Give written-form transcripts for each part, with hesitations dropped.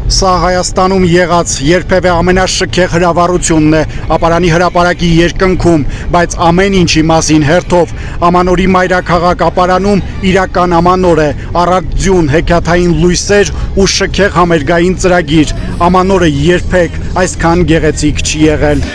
Սա Հայաստանում եղած երբևէ ամենաշքեղ հրավառությունն է ապարանի հրապարակի երկնքում, բայց ամեն ինչի մասին հերթով ամանորի մայրաքաղաք ապարանում իրական ամանոր է, առատ ձյուն, հեքիաթային լույսեր ու շքեղ համերգային ծրագիր։ Ամանորը երբեք այսքան գեղեցիկ չի եղել։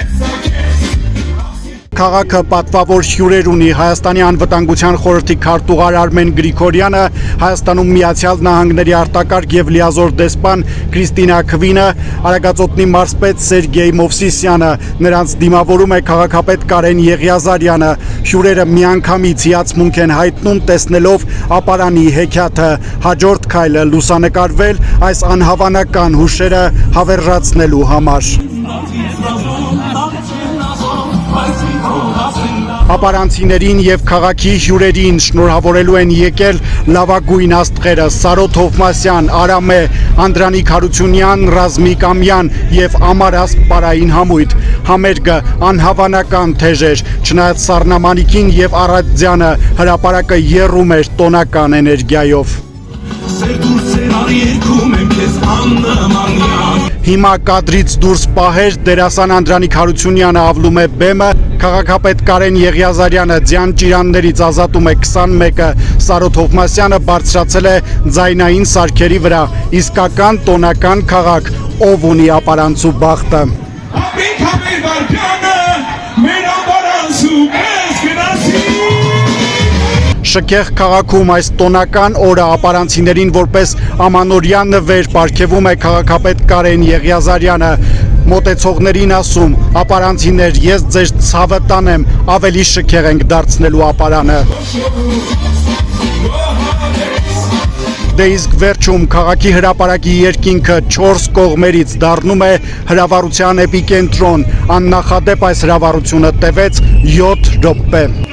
Քաղաքը պատվավոր հյուրեր ունի։ Հայաստանի անվտանգության խորհրդի քարտուղար Արմեն Գրիգորյանը, Հայաստանում Միացյալ Նահանգների արտակարգ եւ լիազոր դեսպան Կրիստինա Քվինը, Արագածոտնի մարզպետ Սերգեյ Մովսիսյանը, նրանց դիմավորում է քաղաքապետ Կարեն Եղիազարյանը։ Հյուրերը միանգամից հիացմունք են հայտնում տեսնելով ապարանի հեքիաթը։ Հաջորդ քայլը լուսանկարվել այս անհավանական հուշերը հավերժացնելու համար։ Ապարանցիներին եւ քաղաքի հյուրերին շնորհավորելու են եկել լավագույն աստղերը Սարոթ Հովմասյան, Արամե, Անդրանիկ Հարությունյան, Ռազմիկ Ամյան եւ Ամարասպ պարային համույթ։ Համերգը անհավանական թեժ էր, չնայած Սառնամանիքին եւ Արարատձյանը հրապարակը եռում էր տոնական էներգիայով։ Հիմա կադրից դուրս պահեր դերասան Անդրանիկ Հարությունյանը ավլում է բեմը, քաղաքապետ Կարեն Եղիազարյանը ձյան ճիրաններից ազատում է 21-ը, Սարոթ Հովմասյանը բարձրացել է ձայնային սարքերի վրա, իսկական տոնական քաղաք, ով ունի ապարանցու բախտը։ Շքեղ քաղաքում այս տոնական օրը ապարանցիներին որպես ամանորյա նվեր պարգևում է քաղաքապետ Կարեն Եղիազարյանը։ Մոտեցողներին ասում, ապարանցիներ, ես ձեր ցավը տանեմ, ավելի շքեղ ենք դարձնելու ապարանը։ Դե իսկ վերջում քաղաքի հրապարակի երկինքը 4 կողմերից դառնում է հրավառության էպիկենտրոն։ Աննախադեպ այս հրավառությունը տևեց 7 րոպե։